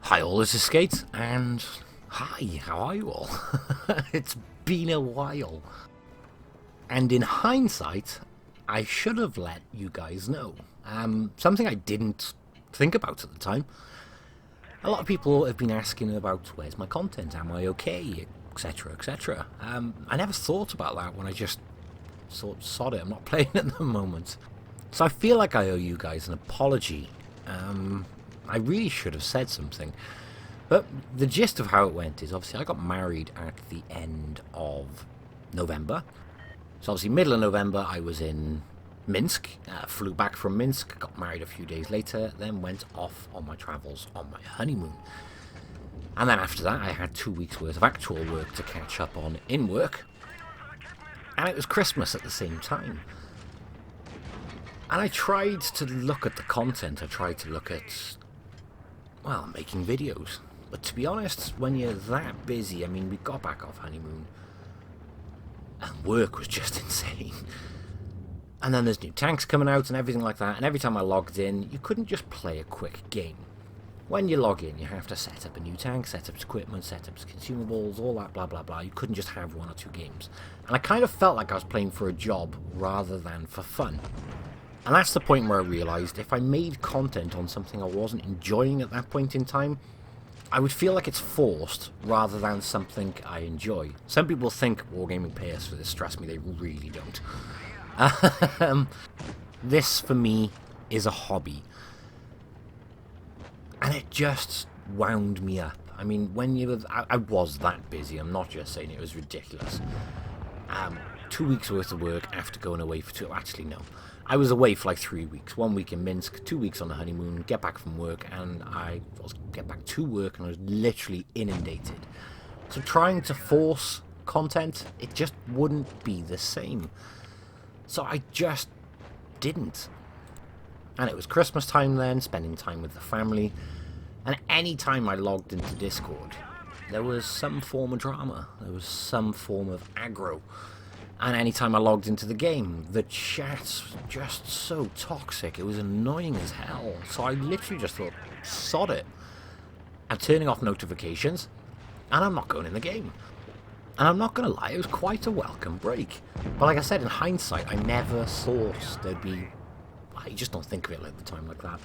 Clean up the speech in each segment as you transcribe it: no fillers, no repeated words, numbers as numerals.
Hi all, this is Skate, and hi, how are you all? It's been a while. And in hindsight, I should have let you guys know. Something I didn't think about at the time. A lot of people have been asking about where's my content, am I okay, etc, etc. I never thought about that when I just sort of sod it, I'm not playing at the moment. So I feel like I owe you guys an apology. I really should have said something. But the gist of how it went is obviously I got married at the end of November. So obviously middle of November I was in Minsk, flew back from Minsk, got married a few days later, then went off on my travels on my honeymoon. And then after that I had 2 weeks worth of actual work to catch up on in work. And it was Christmas at the same time. And I tried to look at the content, I tried to look at, well, making videos. But to be honest, when you're that busy, I mean, we got back off honeymoon, and work was just insane. And then there's new tanks coming out and everything like that, and every time I logged in, you couldn't just play a quick game. When you log in, you have to set up a new tank, set up equipment, set up consumables, all that blah blah blah. You couldn't just have 1 or 2 games. And I kind of felt like I was playing for a job rather than for fun. And that's the point where I realised if I made content on something I wasn't enjoying at that point in time, I would feel like it's forced rather than something I enjoy. Some people think Wargaming pay us for this, trust me, they really don't. This, for me, is a hobby. And it just wound me up. I mean, when you were, I was that busy, I'm not just saying it was ridiculous. 2 weeks worth of work after going away for 2, actually no. I was away for like 3 weeks. 1 week in Minsk, 2 weeks on the honeymoon, get back from work, and I was get back to work and I was literally inundated. So trying to force content, it just wouldn't be the same. So I just didn't. And it was Christmas time then, spending time with the family, and any time I logged into Discord, there was some form of drama, there was some form of aggro. And anytime I logged into the game, the chat's just so toxic. It was annoying as hell. So I literally just thought, sod it. I'm turning off notifications, and I'm not going in the game. And I'm not going to lie, it was quite a welcome break. But like I said, in hindsight, I never thought there'd be... I just don't think of it at the time like that.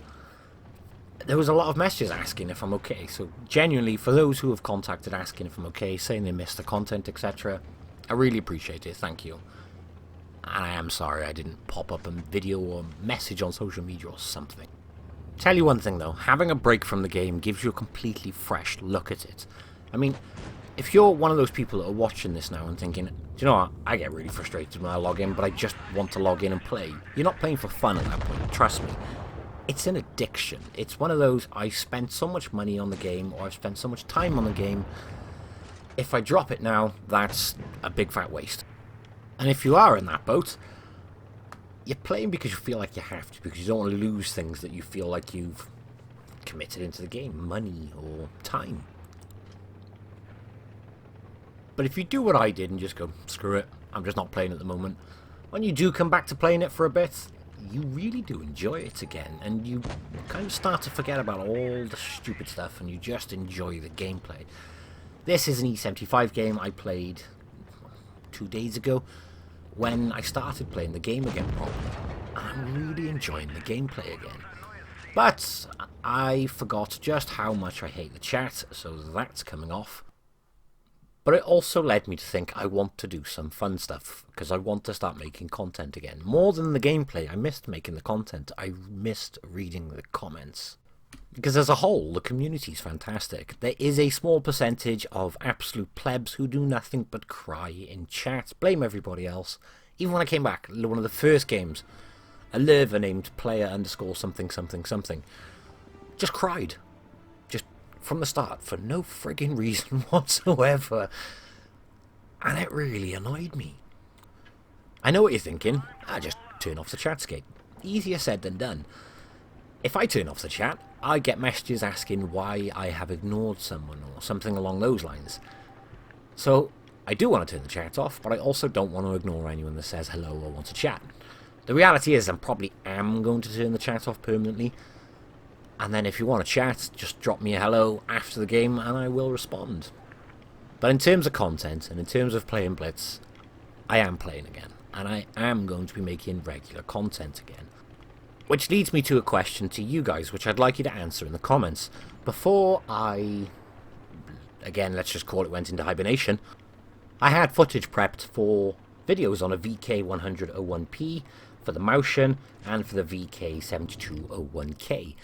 There was a lot of messages asking if I'm okay. So genuinely, for those who have contacted asking if I'm okay, saying they missed the content, etc., I really appreciate it, thank you. And I am sorry I didn't pop up a video or message on social media or something. Tell you one thing though, having a break from the game gives you a completely fresh look at it. I mean, if you're one of those people that are watching this now and thinking, do you know what, I get really frustrated when I log in, but I just want to log in and play. You're not playing for fun at that point, trust me. It's an addiction. It's one of those, I spent so much money on the game, or I've spent so much time on the game, if I drop it now, that's a big fat waste. And if you are in that boat, you're playing because you feel like you have to, because you don't want to lose things that you feel like you've committed into the game, money or time. But if you do what I did and just go, screw it, I'm just not playing at the moment, when you do come back to playing it for a bit, you really do enjoy it again, and you kind of start to forget about all the stupid stuff and you just enjoy the gameplay. This is an E75 game I played 2 days ago when I started playing the game again properly. I'm really enjoying the gameplay again. But I forgot just how much I hate the chat, so that's coming off. But it also led me to think I want to do some fun stuff, because I want to start making content again. More than the gameplay, I missed making the content. I missed reading the comments. Because as a whole, the community's fantastic. There is a small percentage of absolute plebs who do nothing but cry in chat, blame everybody else. Even when I came back, one of the first games, a lurver named player underscore something something something just cried. Just from the start, for no frigging reason whatsoever. And it really annoyed me. I know what you're thinking. Just turn off the chat, Skate. Easier said than done. If I turn off the chat, I get messages asking why I have ignored someone or something along those lines. So I do want to turn the chat off, but I also don't want to ignore anyone that says hello or wants to chat. The reality is I probably am going to turn the chat off permanently, And then if you want to chat, just drop me a hello after the game and I will respond. But in terms of content and in terms of playing Blitz, I am playing again. And I am going to be making regular content again. Which leads me to a question to you guys, which I'd like you to answer in the comments. Before I, again, let's just call it, went into hibernation, I had footage prepped for videos on a VK100-01P for the Motion and for the VK7201K.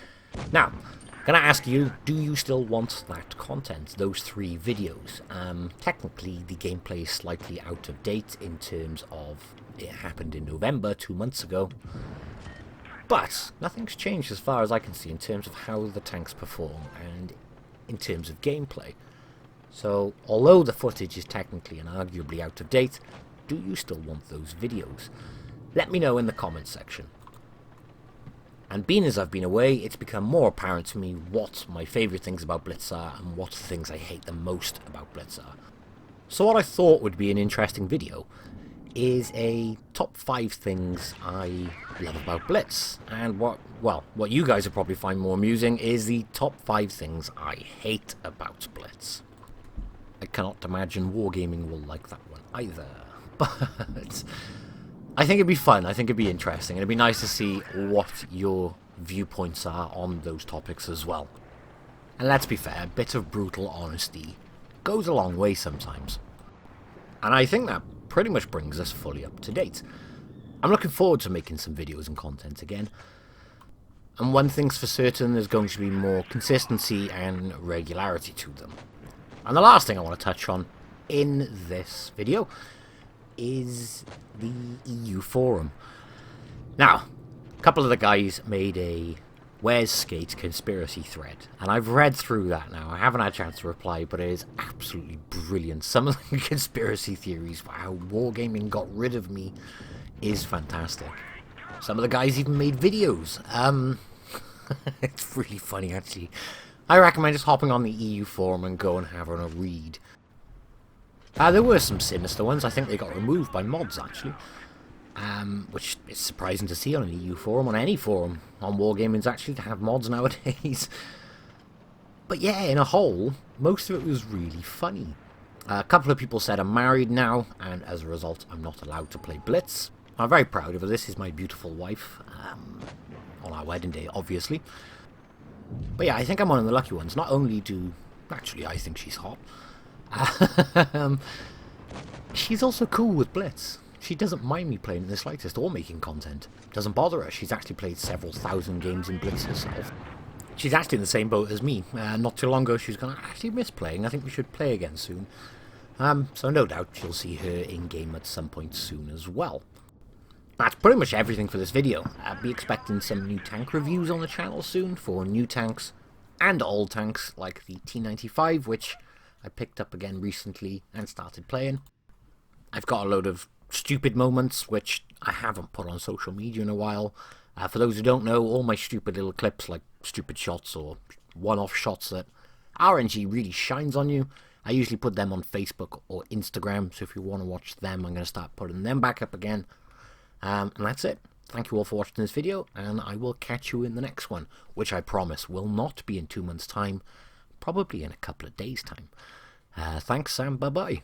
Now, I'm going to ask you, do you still want that content, those 3 videos? Technically, the gameplay is slightly out of date in terms of it happened in November, 2 months ago. But nothing's changed as far as I can see in terms of how the tanks perform and in terms of gameplay. So, although the footage is technically and arguably out of date, do you still want those videos? Let me know in the comments section. And being as I've been away, it's become more apparent to me what my favourite things about Blitz are and what things I hate the most about Blitz are. So what I thought would be an interesting video is a top 5 things I love about Blitz. And what you guys will probably find more amusing is the top 5 things I hate about Blitz. I cannot imagine Wargaming will like that one either. But I think it'd be fun, I think it'd be interesting, and it'd be nice to see what your viewpoints are on those topics as well. And let's be fair, a bit of brutal honesty goes a long way sometimes. And I think that pretty much brings us fully up to date. I'm looking forward to making some videos and content again. And one thing's for certain, there's going to be more consistency and regularity to them. And the last thing I want to touch on in this video is the EU forum. Now, a couple of the guys made a Where's Skate conspiracy thread, and I've read through that now. I haven't had a chance to reply, but it is absolutely brilliant. Some of the conspiracy theories for how Wargaming got rid of me is fantastic. Some of the guys even made videos. It's really funny, actually. I recommend just hopping on the EU forum and go and having a read. There were some sinister ones. I think they got removed by mods, actually. Which is surprising to see on an EU forum, on any forum on Wargaming's actually, to have mods nowadays. But yeah, in a whole, most of it was really funny. A couple of people said I'm married now, and as a result I'm not allowed to play Blitz. I'm very proud of her. This is my beautiful wife, on our wedding day, obviously. But yeah, I think I'm one of the lucky ones. Not only do... Actually, I think she's hot. She's also cool with Blitz. She doesn't mind me playing in the slightest or making content. Doesn't bother her. She's actually played several thousand games in Blitz herself. She's actually in the same boat as me. Not too long ago she was going to actually miss playing. I think we should play again soon. So no doubt you'll see her in-game at some point soon as well. That's pretty much everything for this video. I'll be expecting some new tank reviews on the channel soon for new tanks and old tanks like the T95, which I picked up again recently and started playing. I've got a load of stupid moments which I haven't put on social media in a while. For those who don't know, all my stupid little clips like stupid shots or one-off shots that RNG really shines on you, I usually put them on Facebook or Instagram, so if you want to watch them I'm going to start putting them back up again. And that's it. Thank you all for watching this video, and I will catch you in the next one, which I promise will not be in 2 months' time, probably in a couple of days' time. Thanks, and bye-bye.